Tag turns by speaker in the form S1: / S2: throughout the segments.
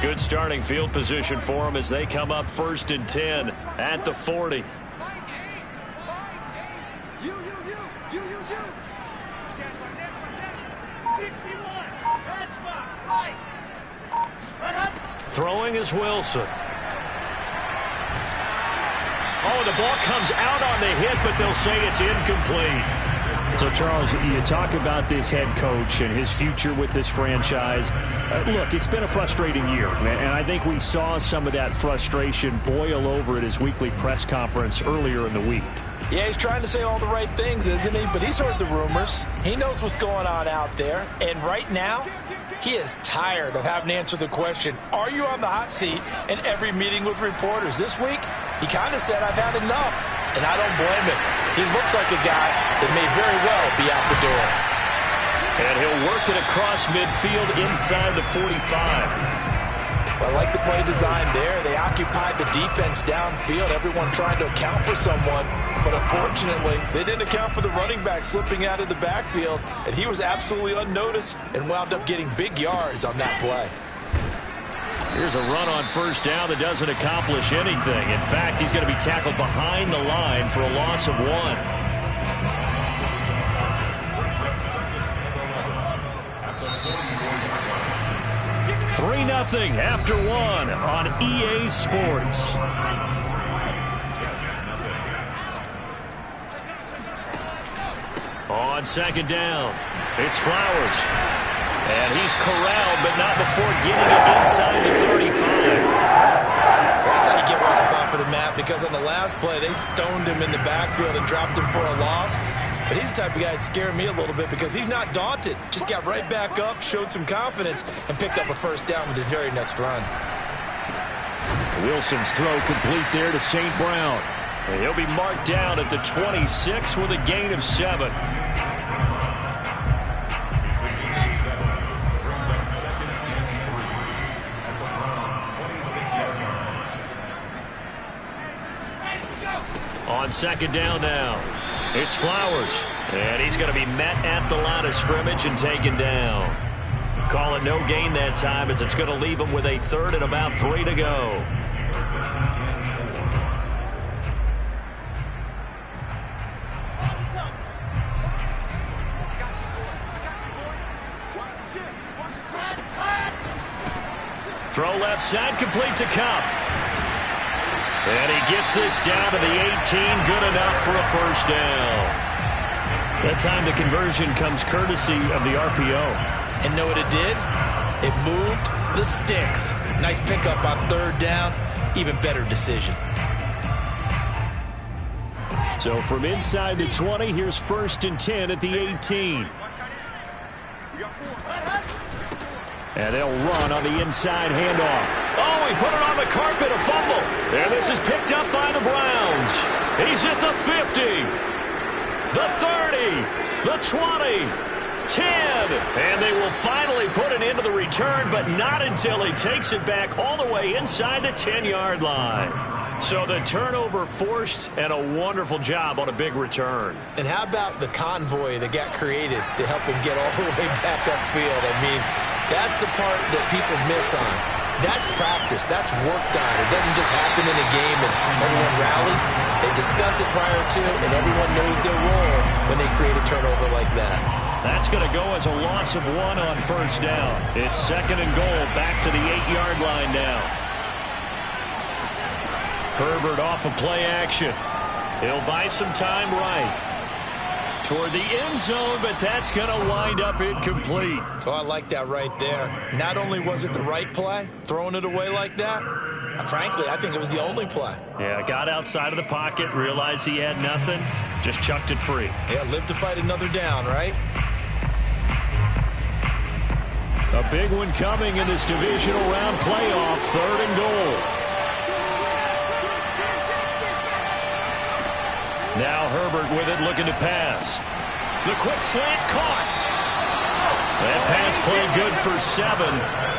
S1: Good starting field position for them as they come up 1st and 10 at the 40. Throwing is Wilson. Oh, the ball comes out on the hit, but they'll say it's incomplete.
S2: So, Charles, you talk about this head coach and his future with this franchise. Look, it's been a frustrating year, and I think we saw some of that frustration boil over at his weekly press conference earlier in the week.
S3: Yeah, he's trying to say all the right things, isn't he? But he's heard the rumors. He knows what's going on out there. And right now, he is tired of having to answer the question, are you on the hot seat in every meeting with reporters? This week, he kind of said, I've had enough. And I don't blame him. He looks like a guy that may very well be out the door.
S1: And he'll work it across midfield inside the 45.
S3: I like the play design there. They occupied the defense downfield, everyone trying to account for someone. But unfortunately, they didn't account for the running back slipping out of the backfield. And he was absolutely unnoticed and wound up getting big yards on that play.
S1: Here's a run on 1st down that doesn't accomplish anything. In fact, he's going to be tackled behind the line for a loss of 1. 3-0 after 1 on EA Sports. On 2nd down, it's Flowers. And he's corralled, but not before getting it inside the 35.
S3: That's how you get right up off of the map, because on the last play, they stoned him in the backfield and dropped him for a loss. But he's the type of guy that scared me a little bit because he's not daunted. Just got right back up, showed some confidence, and picked up a 1st down with his very next run.
S1: Wilson's throw complete there to St. Brown. And he'll be marked down at the 26 with a gain of 7. On 2nd down now, it's Flowers. And he's going to be met at the line of scrimmage and taken down. Call it no gain that time, as it's going to leave him with a 3rd and about 3 to go. Throw left side, complete to Cup. And he gets this down to the 18, good enough for a 1st down. That time the conversion comes courtesy of the RPO.
S3: And know what it did? It moved the sticks. Nice pickup on 3rd down. Even better decision.
S1: So from inside the 20, here's 1st and 10 at the 18. And they'll run on the inside handoff. Oh, he put it on the carpet, a fumble. And this is picked up by the Browns. He's at the 50, the 30, the 20, 10. And they will finally put it into the return, but not until he takes it back all the way inside the 10-yard line. So the turnover forced, and a wonderful job on a big return.
S3: And how about the convoy that got created to help him get all the way back upfield? I mean, that's the part that people miss on. That's practice. That's worked on. It doesn't just happen in a game and everyone rallies. They discuss it prior to, and everyone knows their role when they create a turnover like that.
S1: That's going to go as a loss of 1 on 1st down. It's 2nd and goal, back to the 8-yard line now. Herbert off of play action. He'll buy some time right toward the end zone, but that's going to wind up incomplete.
S3: Oh, I like that right there. Not only was it the right play, throwing it away like that, frankly, I think it was the only play.
S1: Yeah, got outside of the pocket, realized he had nothing, just chucked it free.
S3: Yeah, live to fight another down, right?
S1: A big one coming in this divisional round playoff, 3rd and goal. Now Herbert with it, looking to pass. The quick slant caught. That pass play good for 7,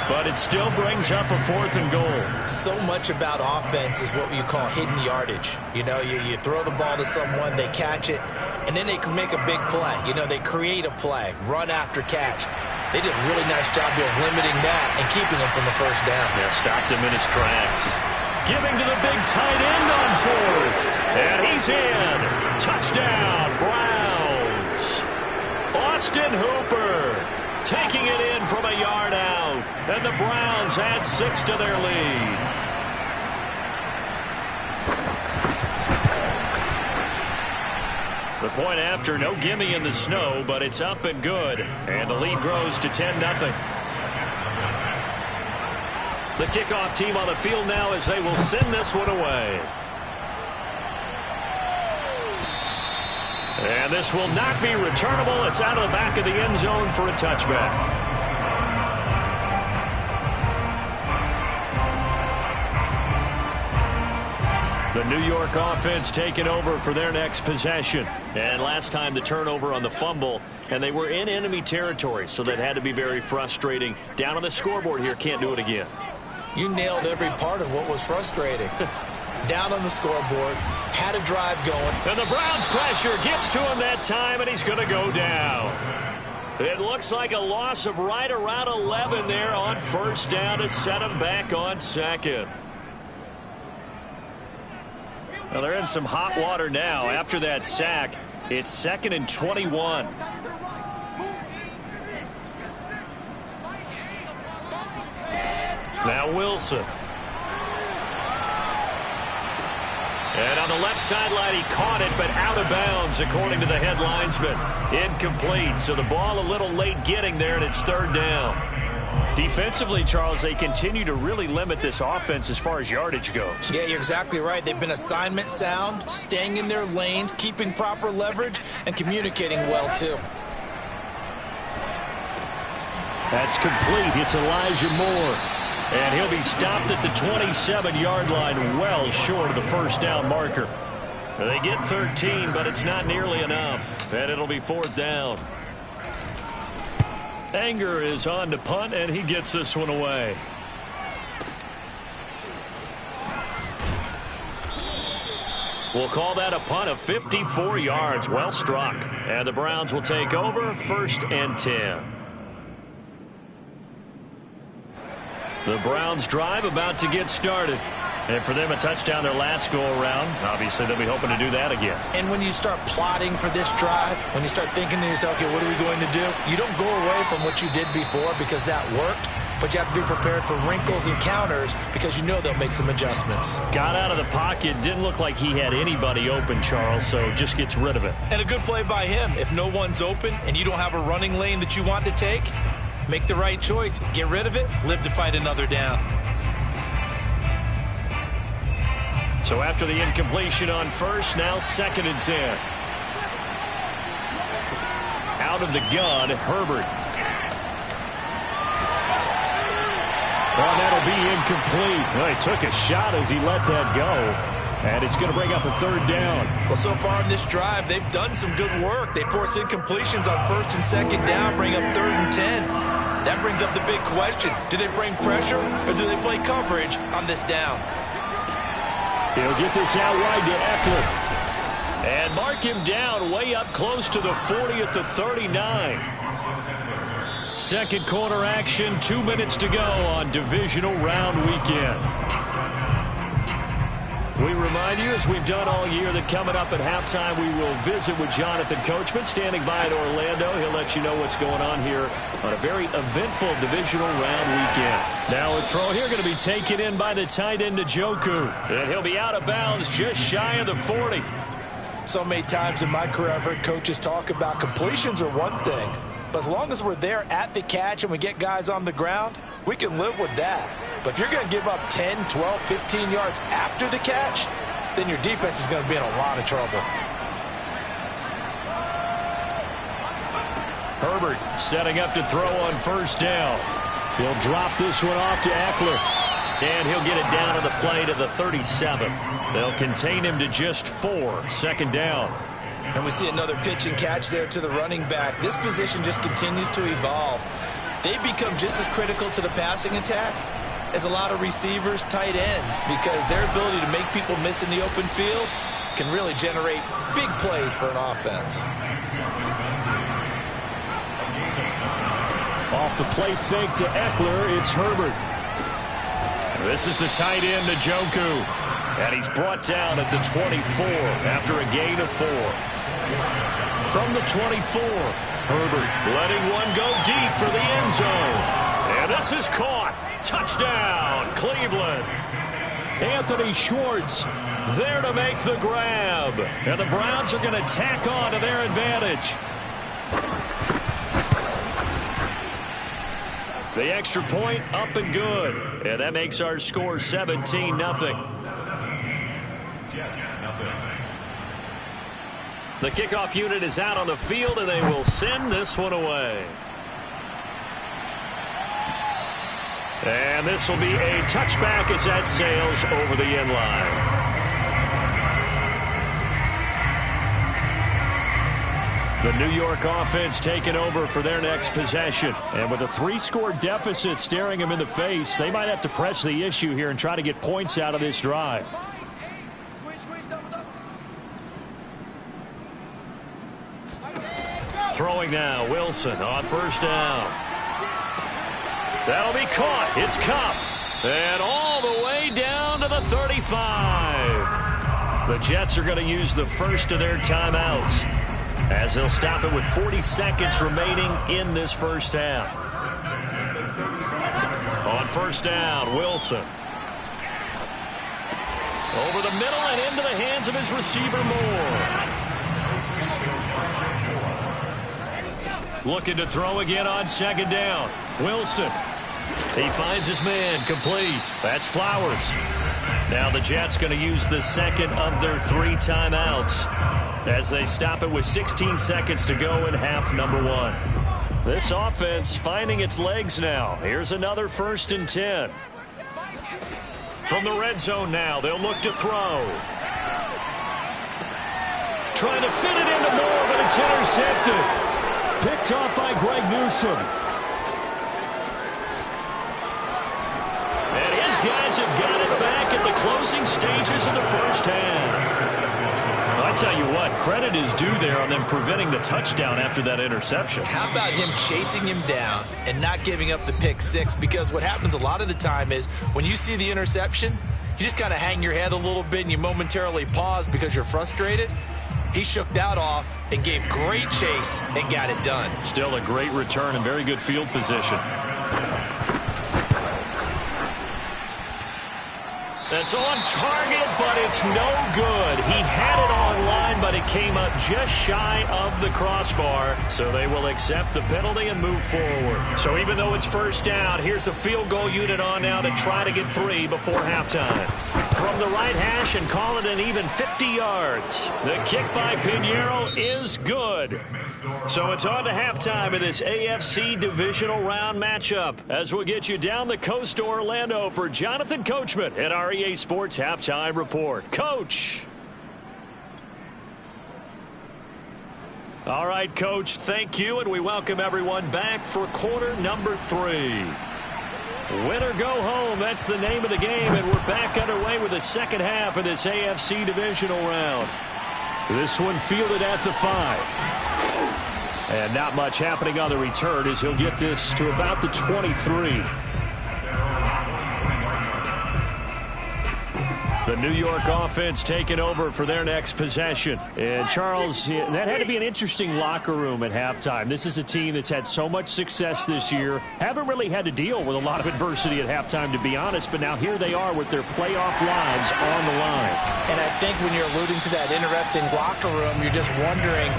S1: but it still brings up a 4th and goal.
S3: So much about offense is what you call hidden yardage. You know, you throw the ball to someone, they catch it, and then they can make a big play. You know, they create a play, run after catch. They did a really nice job there of limiting that and keeping him from a first down.
S1: Yeah, stopped him in his tracks. Giving to the big tight end on 4th. And he's in. Touchdown, Browns. Austin Hooper taking it in from a yard out. And the Browns add 6 to their lead. The point after, no gimme in the snow, but it's up and good. And the lead grows to 10-0. The kickoff team on the field now as they will send this one away. And this will not be returnable. It's out of the back of the end zone for a touchback. The New York offense taking over for their next possession. And last time the turnover on the fumble, and they were in enemy territory, so that had to be very frustrating. Down on the scoreboard here, can't do it again.
S3: You nailed every part of what was frustrating. Down on the scoreboard, had a drive going.
S1: And the Browns pressure gets to him that time, and he's going to go down. It looks like a loss of right around 11 there on first down to set him back on second. Well, they're in some hot water now. After that sack, it's 2nd and 21. Now Wilson. And on the left sideline, he caught it, but out of bounds, according to the head linesman. Incomplete, so the ball a little late getting there, and it's 3rd down. Defensively, Charles, they continue to really limit this offense as far as yardage goes.
S3: Yeah, you're exactly right. They've been assignment sound, staying in their lanes, keeping proper leverage, and communicating well, too.
S2: That's complete. It's Elijah Moore.
S1: And he'll be stopped at the 27-yard line, well short of the first down marker. They get 13, but it's not nearly enough. And it'll be 4th down. Anger is on to punt, and he gets this one away. We'll call that a punt of 54 yards. Well struck. And the Browns will take over 1st and 10. The Browns drive about to get started. And for them, a touchdown their last go-around. Obviously, they'll be hoping to do that again.
S3: And when you start plotting for this drive, when you start thinking to yourself, okay, what are we going to do? You don't go away from what you did before because that worked, but you have to be prepared for wrinkles and counters because you know they'll make some adjustments.
S1: Got out of the pocket. Didn't look like he had anybody open, Charles, so just gets rid of it.
S3: And a good play by him. If no one's open and you don't have a running lane that you want to take, make the right choice. Get rid of it. Live to fight another down.
S1: So after the incompletion on first, now 2nd and 10. Out of the gun, Herbert.
S2: Well, that'll be incomplete. Well, he took a shot as he let that go. And it's going to bring up a 3rd down.
S3: Well, so far in this drive, they've done some good work. They force incompletions on 1st and 2nd down, bring up 3rd and 10. That brings up the big question. Do they bring pressure or do they play coverage on this down?
S2: He'll get this out wide to Eckler.
S1: And mark him down way up close to the 40 at the 39. Second quarter action, 2 minutes to go on divisional round weekend. We remind you, as we've done all year, that coming up at halftime, we will visit with Jonathan Coachman, standing by in Orlando. He'll let you know what's going on here on a very eventful divisional round weekend. Now a throw here going to be taken in by the tight end Njoku. And he'll be out of bounds just shy of the 40.
S3: So many times in my career, I've heard coaches talk about completions are one thing. But as long as we're there at the catch and we get guys on the ground, we can live with that. But if you're going to give up 10, 12, 15 yards after the catch, then your defense is going to be in a lot of trouble.
S1: Herbert setting up to throw on first down. He'll drop this one off to Eckler. And he'll get it down to the play to the 37. They'll contain him to just 4. 2nd down.
S3: And we see another pitch and catch there to the running back. This position just continues to evolve. They become just as critical to the passing attack as a lot of receivers, tight ends, because their ability to make people miss in the open field can really generate big plays for an offense.
S2: Off the play fake to Eckler, it's Herbert.
S1: This is the tight end, Njoku. And he's brought down at the 24 after a gain of 4. From the 24, Herbert letting one go deep for the end zone. And this is caught. Touchdown, Cleveland.
S2: Anthony Schwartz
S1: there to make the grab. And the Browns are going to tack on to their advantage. The extra point up and good. And that makes our score 17-0. The kickoff unit is out on the field, and they will send this one away. And this will be a touchback as that sails over the end line. The New York offense taking over for their next possession. And with a 3-score deficit staring them in the face, they might have to press the issue here and try to get points out of this drive. Throwing now, Wilson on first down. That'll be caught. It's Kupp. And all the way down to the 35. The Jets are going to use the first of their timeouts, as they'll stop it with 40 seconds remaining in this first half. On first down, Wilson. Over the middle and into the hands of his receiver, Moore. Looking to throw again on second down. Wilson. He finds his man, complete. That's Flowers. Now the Jets going to use the second of their 3 timeouts, as they stop it with 16 seconds to go in half number 1. This offense finding its legs now. Here's another 1st and 10. From the red zone now, they'll look to throw. Trying to fit it into Moore, but it's intercepted. Picked off by Greg Newsome. And his guys have got it back at the closing stages of the first half. I tell you what, credit is due there on them preventing the touchdown after that interception.
S3: How about him chasing him down and not giving up the pick 6? Because what happens a lot of the time is when you see the interception, you just kind of hang your head a little bit and you momentarily pause because you're frustrated. He shook that off and gave great chase and got it done.
S1: Still a great return and very good field position. That's on target, but it's no good. He had it online, but it came up just shy of the crossbar. So they will accept the penalty and move forward. So even though it's first down, here's the field goal unit on now to try to get 3 before halftime. From the right hash and call it an even 50 yards. The kick by Pinheiro is good. So it's on to halftime of this AFC divisional round matchup, as we'll get you down the coast to Orlando for Jonathan Coachman at our EA Sports Halftime Report. Coach. All right, Coach, thank you, and we welcome everyone back for quarter number 3. Win or go home, that's the name of the game, and we're back underway with the second half of this AFC divisional round. This one fielded at the 5. And not much happening on the return as he'll get this to about the 23. The New York offense taking over for their next possession. And, Charles, that had to be an interesting locker room at halftime. This is a team that's had so much success this year. Haven't really had to deal with a lot of adversity at halftime, to be honest. But now here they are with their playoff lives on the line.
S3: And I think when you're alluding to that interesting locker room, you're just wondering,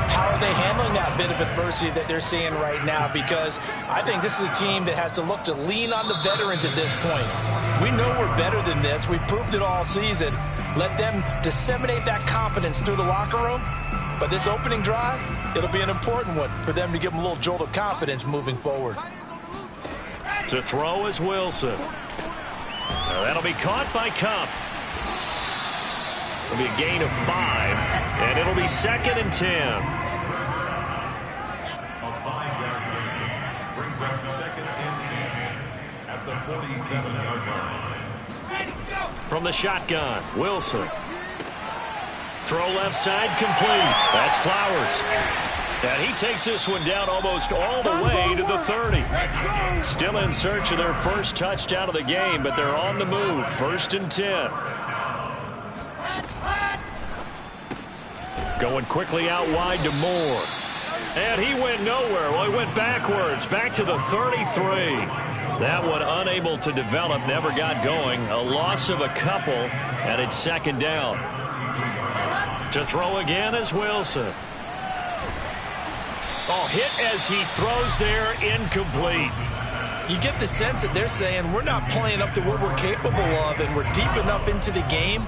S3: how are they handling that bit of adversity that they're seeing right now? Because I think this is a team that has to look to lean on the veterans at this point. We know we're better than this. We've proved it all season. Let them disseminate that confidence through the locker room. But this opening drive, it'll be an important one for them to give them a little jolt of confidence moving forward.
S1: To throw is Wilson. Now that'll be caught by Kupp. It'll be a gain of 5, and it'll be 2nd and 10.
S4: A 5-yard gain brings up 2nd and 10 at the 47-yard line.
S1: From the shotgun, Wilson. Throw left side, complete. That's Flowers. And he takes this one down almost all the way to the 30. Still in search of their first touchdown of the game, but they're on the move. 1st and 10. Going quickly out wide to Moore. And he went nowhere. Well, he went backwards, back to the 33. That one unable to develop, never got going. A loss of a couple, and it's 2nd down. To throw again is Wilson. Oh, hit as he throws there, incomplete.
S3: You get the sense that they're saying we're not playing up to what we're capable of, and we're deep enough into the game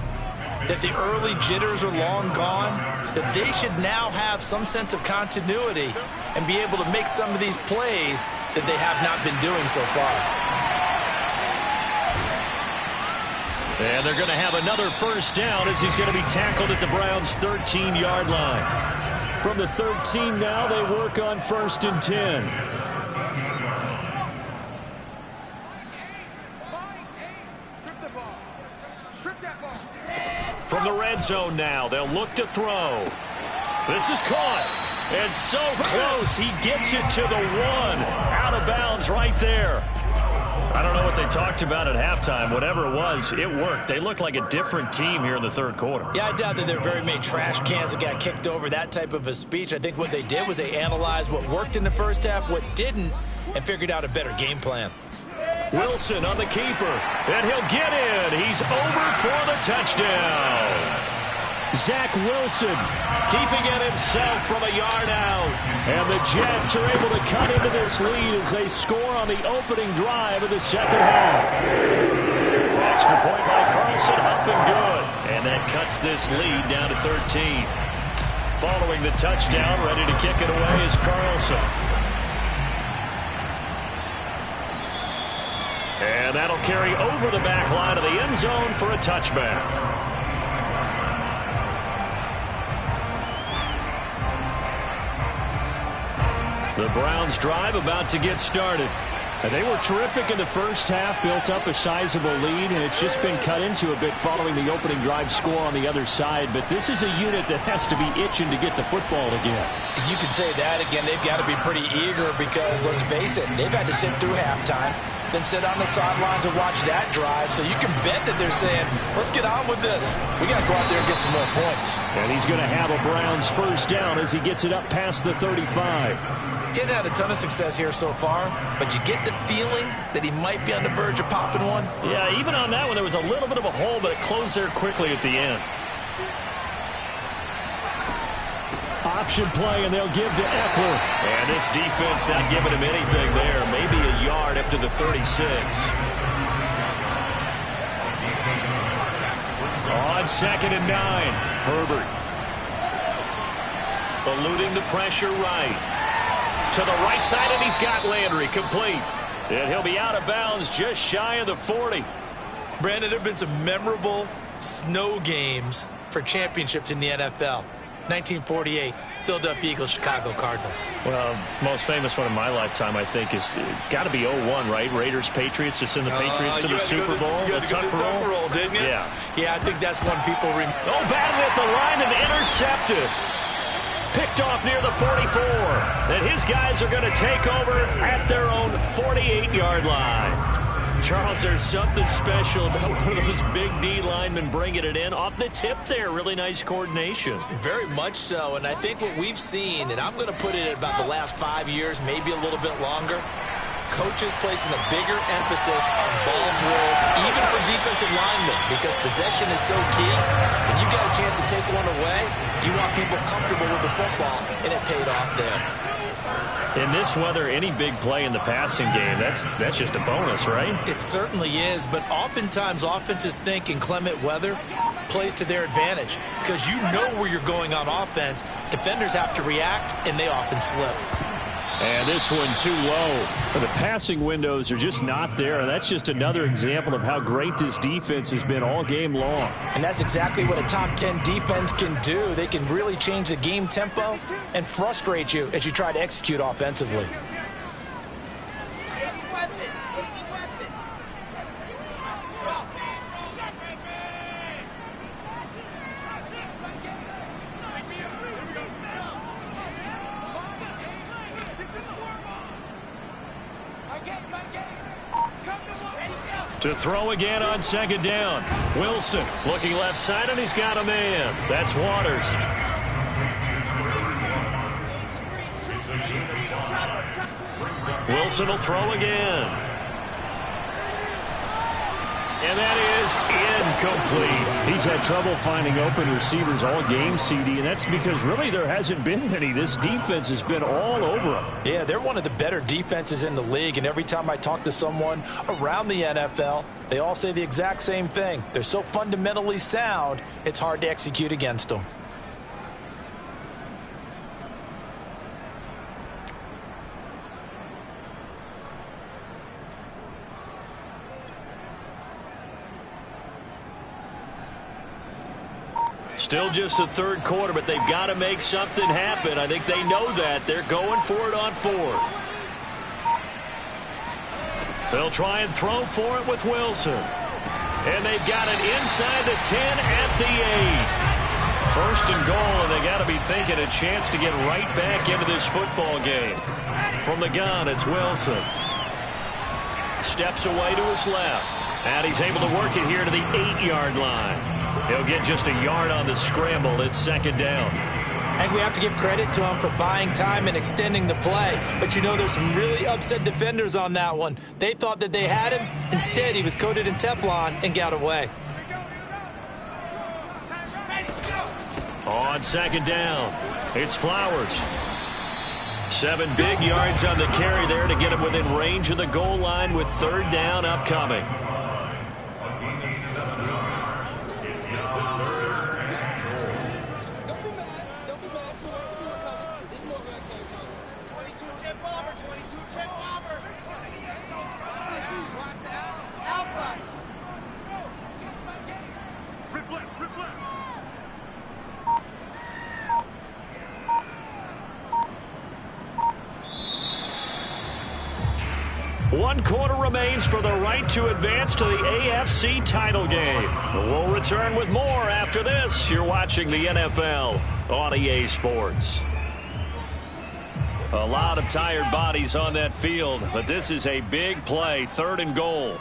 S3: that the early jitters are long gone, that they should now have some sense of continuity and be able to make some of these plays that they have not been doing so far.
S1: And they're going to have another 1st down as he's going to be tackled at the Browns' 13-yard line. From the 13 now, they work on 1st and 10. From the red zone now, they'll look to throw. This is caught. And so close, he gets it to the 1. Out of bounds right there. I don't know what they talked about at halftime. Whatever it was, it worked. They look like a different team here in the 3rd quarter.
S3: Yeah, I doubt that there are very many trash cans that got kicked over, that type of a speech. I think what they did was they analyzed what worked in the first half, what didn't, and figured out a better game plan.
S1: Wilson on the keeper, and he'll get in. He's over for the touchdown. Zach Wilson keeping it himself from a yard out. And the Jets are able to cut into this lead as they score on the opening drive of the 2nd half. Extra point by Carlson, up and good. And that cuts this lead down to 13. Following the touchdown, ready to kick it away is Carlson. And that'll carry over the back line of the end zone for a touchback. The Browns drive about to get started. And they were terrific in the first half, built up a sizable lead, and it's just been cut into a bit following the opening drive score on the other side. But this is a unit that has to be itching to get the football again.
S3: You can say that again. They've got to be pretty eager because, let's face it, they've had to sit through halftime, then sit on the sidelines and watch that drive. So you can bet that they're saying, let's get on with this. We got to go out there and get some more points.
S2: And he's going to have a Browns 1st down as he gets it up past the 35.
S3: Getting had a ton of success here so far, but you get the feeling that he might be on the verge of popping one.
S1: Yeah, even on that one, there was a little bit of a hole, but it closed there quickly at the end.
S2: Option play, and they'll give to Eckler.
S1: And this defense not giving him anything there. Maybe a yard up to the 36. On 2nd and 9, Herbert. Eluding the pressure right. To the right side, and he's got Landry complete. And he'll be out of bounds just shy of the 40.
S3: Brandon, there have been some memorable snow games for championships in the NFL. 1948, Philadelphia Eagles, Chicago Cardinals.
S1: Well, the most famous one in my lifetime, I think, is got to be 01, right? Raiders, Patriots, to send the Patriots to the Super Bowl.
S3: You had to go to the Tuck roll, didn't you?
S1: Yeah.
S3: Yeah, I think that's one people remember.
S1: Oh, batted at the line and intercepted. Picked off near the 44. And his guys are going to take over at their own 48-yard line. Charles, there's something special about one of those big D linemen bringing it in off the tip there. Really nice coordination.
S3: Very much so. And I think what we've seen, and I'm going to put it at about the last 5 years, maybe a little bit longer, coaches placing a bigger emphasis on ball drills, even for defensive linemen, because possession is so key. When you got a chance to take one away, you want people comfortable with the football, and it paid off there.
S1: In this weather, any big play in the passing game, that's just a bonus, right?
S3: It certainly is, but oftentimes offenses think inclement weather plays to their advantage because you know where you're going on offense. Defenders have to react, and they often slip.
S2: And this one too low. The passing windows are just not there. And that's just another example of how great this defense has been all game long.
S3: And that's exactly what a top 10 defense can do. They can really change the game tempo and frustrate you as you try to execute offensively.
S1: To throw again on second down. Wilson looking left side, and he's got a man. That's Waters. Wilson will throw again. And that is incomplete.
S2: He's had trouble finding open receivers all game, CD, and that's because really there hasn't been many. This defense has been all over them.
S3: Yeah, they're one of the better defenses in the league, and every time I talk to someone around the NFL, they all say the exact same thing. They're so fundamentally sound, it's hard to execute against them.
S1: Still just the third quarter, but they've got to make something happen. I think they know that. They're going for it on fourth. They'll try and throw for it with Wilson. And they've got it inside the 10 at the 8. First and goal, and they got to be thinking a chance to get right back into this football game. From the gun, it's Wilson. Steps away to his left. And he's able to work it here to the 8-yard line. He'll get just a yard on the scramble. It's second down.
S3: And we have to give credit to him for buying time and extending the play. But you know, there's some really upset defenders on that one. They thought that they had him. Instead, he was coated in Teflon and got away.
S1: On second down, it's Flowers. 7 big yards on the carry there to get him within range of the goal line with third down upcoming. One quarter remains for the right to advance to the AFC title game. We'll return with more after this. You're watching the NFL on EA Sports. A lot of tired bodies on that field, but this is a big play, third and goal.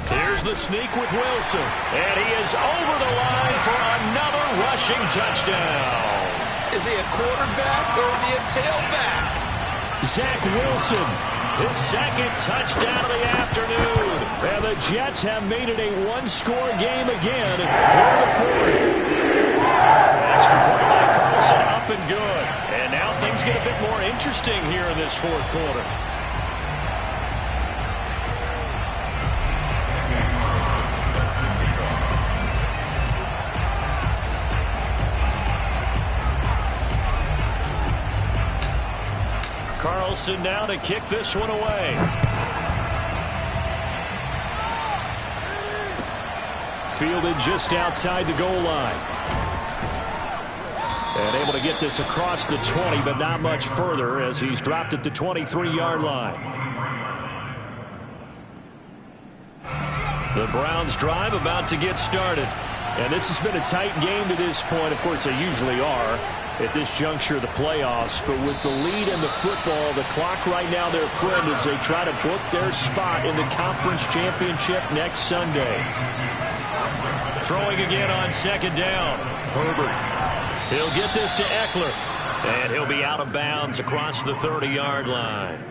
S1: Here's the sneak with Wilson, and he is over the line for another rushing touchdown.
S3: Is he a quarterback or is he a tailback?
S2: Zach Wilson.
S1: His second touchdown of the afternoon.
S2: And the Jets have made it a one-score game again here in the fourth.
S1: Extra point by Carlson, up and good. And now things get a bit more interesting here in this fourth quarter. Carlson now to kick this one away.
S2: Fielded just outside the goal line. And able to get this across the 20, but not much further as he's dropped it to 23-yard line.
S1: The Browns drive about to get started.
S2: And this has been a tight game to this point. Of course, they usually are at this juncture of the playoffs. But with the lead in the football, the clock right now their friend as they try to book their spot in the conference championship next Sunday.
S1: Throwing again on second down. Herbert. He'll get this to Eckler. And he'll be out of bounds across the 30-yard line.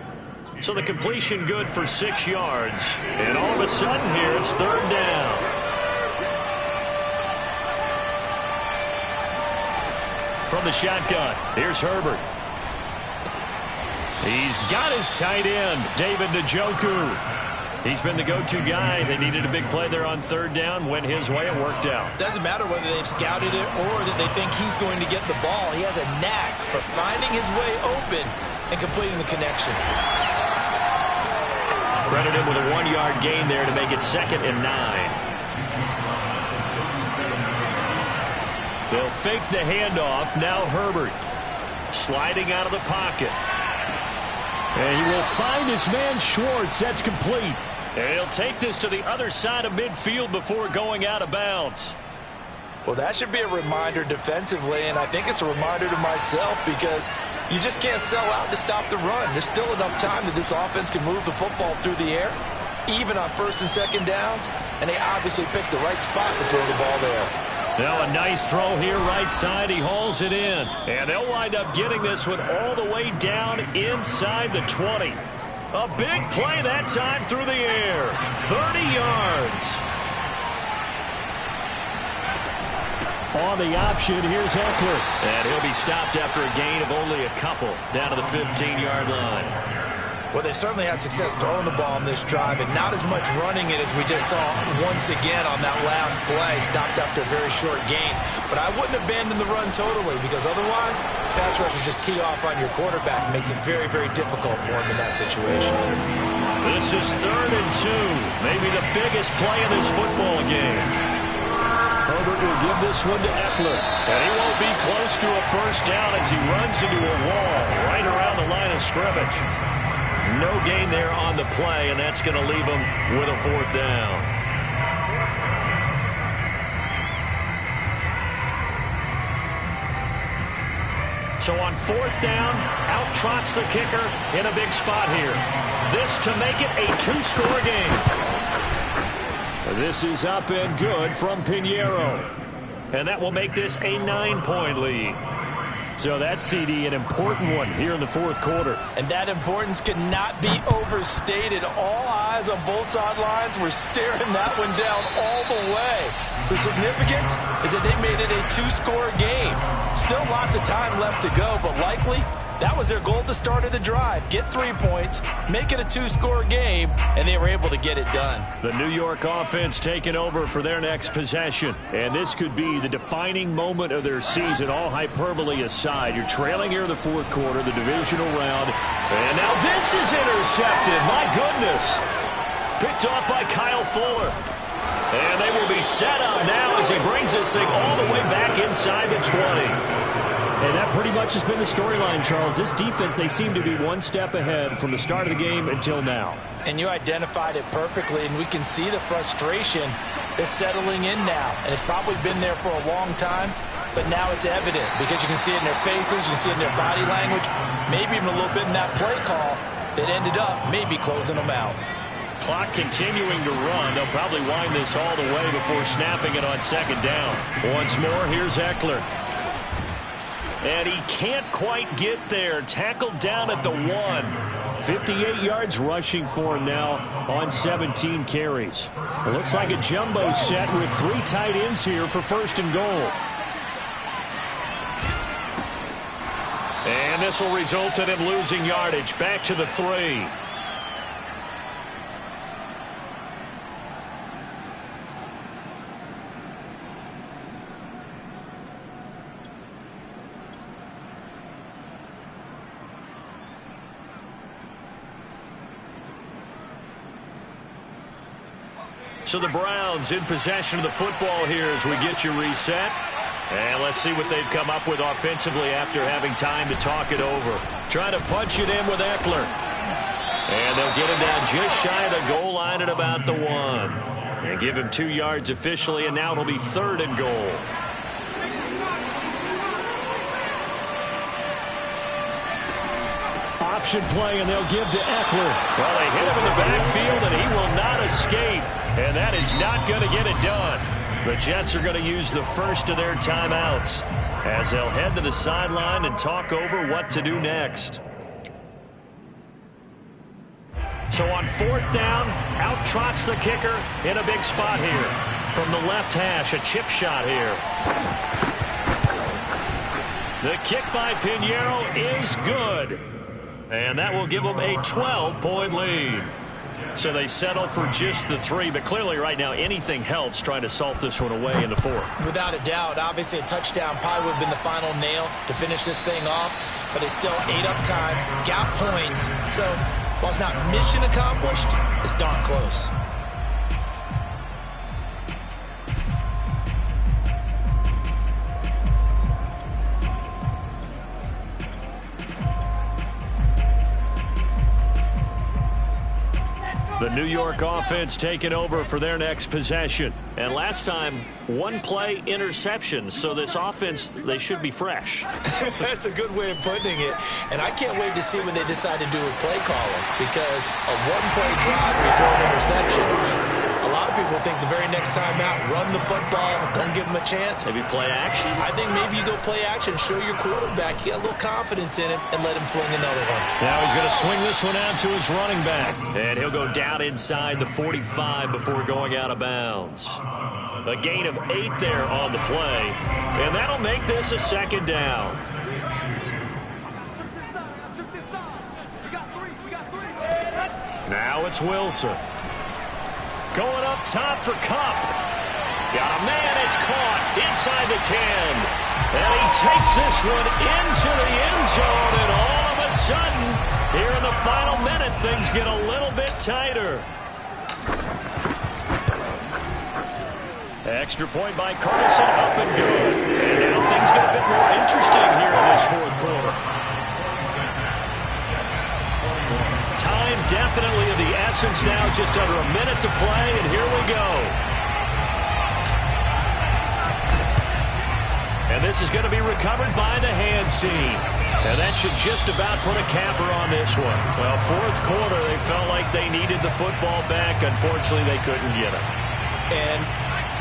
S1: So the completion good for 6 yards. And all of a sudden here, it's third down. From the shotgun, here's Herbert. He's got his tight end, David Njoku. He's been the go-to guy. They needed a big play there on third down. Went his way. It worked out.
S3: Doesn't matter whether they've scouted it or that they think he's going to get the ball. He has a knack for finding his way open and completing the connection.
S1: Credit him with a 1-yard gain there to make it 2nd and 9. They'll fake the handoff. Now Herbert sliding out of the pocket.
S2: And he will find his man Schwartz. That's complete.
S1: And he'll take this to the other side of midfield before going out of bounds.
S3: Well, that should be a reminder defensively, and I think it's a reminder to myself because you just can't sell out to stop the run. There's still enough time that this offense can move the football through the air, even on 1st and 2nd downs, and they obviously picked the right spot to throw the ball there.
S1: Now a nice throw here right side. He hauls it in. And they'll wind up getting this one all the way down inside the 20. A big play that time through the air. 30 yards.
S2: On the option, here's Eckler.
S1: And he'll be stopped after a gain of only a couple down to the 15-yard line.
S3: Well, they certainly had success throwing the ball on this drive and not as much running it as we just saw once again on that last play, stopped after a very short gain. But I wouldn't abandon the run totally because otherwise, pass rushers just tee off on your quarterback and makes it very, very difficult for him in that situation.
S1: This is 3rd and 2, maybe the biggest play in this football game.
S2: Herbert will give this one to Eckler.
S1: And he won't be close to a first down as he runs into a wall right around the line of scrimmage. No gain there on the play, and that's going to leave him with a 4th down. So on 4th down, out trots the kicker in a big spot here. This to make it a 2-score game.
S2: This is up and good from Pinheiro.
S1: And that will make this a 9-point lead.
S2: So that's, CD, an important one here in the 4th quarter.
S3: And that importance cannot be overstated. All eyes on both sidelines were staring that one down all the way. The significance is that they made it a 2-score game. Still lots of time left to go, but likely that was their goal at the start of the drive. Get 3 points, make it a 2-score game, and they were able to get it done.
S2: The New York offense taking over for their next possession. And this could be the defining moment of their season, all hyperbole aside. You're trailing here in the 4th quarter, the divisional round.
S1: And now this is intercepted. My goodness. Picked off by Kyle Fuller. And they will be set up now as he brings this thing all the way back inside the 20.
S2: And that pretty much has been the storyline, Charles. This defense, they seem to be one step ahead from the start of the game until now.
S3: And you identified it perfectly, and we can see the frustration is settling in now. And it's probably been there for a long time, but now it's evident because you can see it in their faces, you can see it in their body language, maybe even a little bit in that play call that ended up maybe closing them out.
S1: Clock continuing to run. They'll probably wind this all the way before snapping it on 2nd down. Once more, here's Eckler. And he can't quite get there. Tackled down at the 1.
S2: 58 yards rushing for him now on 17 carries. It looks like a jumbo set with 3 tight ends here for 1st and goal.
S1: And this will result in him losing yardage. Back to the 3. So the Browns in possession of the football here as we get you reset. And let's see what they've come up with offensively after having time to talk it over. Trying to punch it in with Eckler. And they'll get him down just shy of the goal line at about the 1. And give him 2 yards officially, and now it'll be 3rd and goal.
S2: Option play, and they'll give to Eckler.
S1: Well, they hit him in the backfield, and he will not escape. And that is not going to get it done. The Jets are going to use the first of their timeouts as they'll head to the sideline and talk over what to do next. So on 4th down, out trots the kicker in a big spot here. From the left hash, a chip shot here. The kick by Pinheiro is good. And that will give them a 12-point lead. So they settle for just the 3, but clearly right now anything helps trying to salt this one away in the 4th.
S3: Without a doubt, obviously a touchdown probably would have been the final nail to finish this thing off, but it's still ate up time, got points. So while it's not mission accomplished, it's darn close.
S1: The New York offense taking over for their next possession. And last time, 1-play interceptions. So this offense, they should be fresh.
S3: That's a good way of putting it. And I can't wait to see what they decide to do with play calling. Because a 1-play drive, we throw an interception. A lot of people think the very next time out, run the football, don't give them a chance.
S1: Maybe play action?
S3: I think maybe you go play action, show your quarterback, get a little confidence in him, and let him fling another one.
S1: Now he's going to swing this one out to his running back. And he'll go down inside the 45 before going out of bounds. A gain of 8 there on the play. And that'll make this a 2nd down. Now it's Wilson. Going up top for Kupp. Got a man, it's caught inside the 10. And he takes this one into the end zone, and all of a sudden, here in the final minute, things get a little bit tighter. Extra point by Carlson, up and good. And now things get a bit more interesting here in this 4th quarter. Time definitely of the essence now, just under a minute to play, and here we go. And this is going to be recovered by the hands team. And that should just about put a capper on this one. Well, 4th quarter, they felt like they needed the football back. Unfortunately, they couldn't get it.
S3: And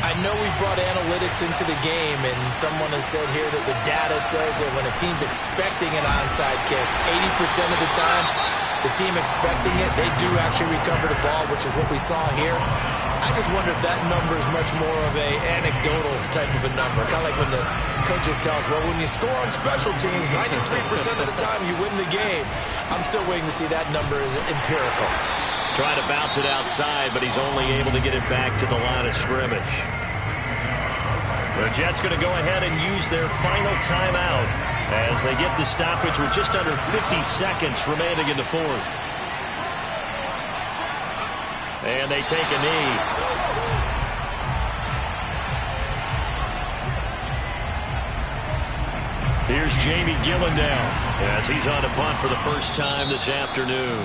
S3: I know we brought analytics into the game, and someone has said here that the data says that when a team's expecting an onside kick, 80% of the time, the team expecting it, they do actually recover the ball, which is what we saw here. I just wonder if that number is much more of a anecdotal type of a number. Kind of like when the coaches tell us, well, when you score on special teams, 93% of the time you win the game. I'm still waiting to see that number is empirical.
S1: Trying to bounce it outside, but he's only able to get it back to the line of scrimmage. The Jets going to go ahead and use their final timeout as they get the stoppage with just under 50 seconds remaining in the 4th. And they take a knee. Here's Jamie Gillen now as he's on a punt for the first time this afternoon.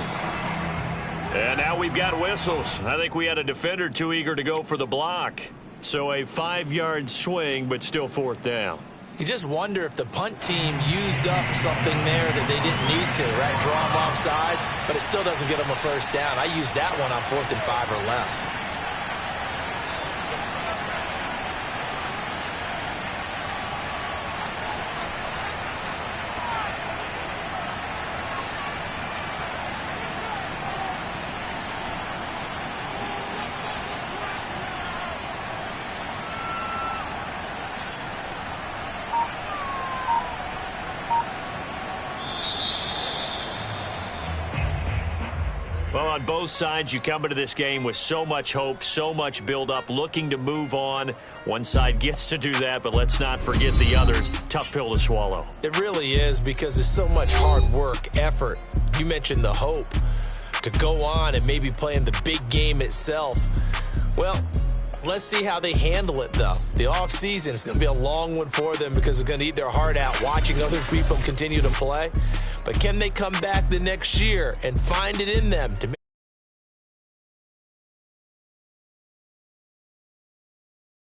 S1: And now we've got whistles. I think we had a defender too eager to go for the block. So a 5-yard swing, but still 4th down.
S3: You just wonder if the punt team used up something there that they didn't need to, right? Draw them off sides, but it still doesn't get them a first down. I used that one on 4th and 5 or less.
S1: Well, on both sides, you come into this game with so much hope, so much build-up, looking to move on. One side gets to do that, but let's not forget the others. Tough pill to swallow.
S3: It really is, because there's so much hard work, effort. You mentioned the hope to go on and maybe play in the big game itself. Well, let's see how they handle it, though. The offseason is going to be a long one for them because it's going to eat their heart out watching other people continue to play. But can they come back the next year and find it in them to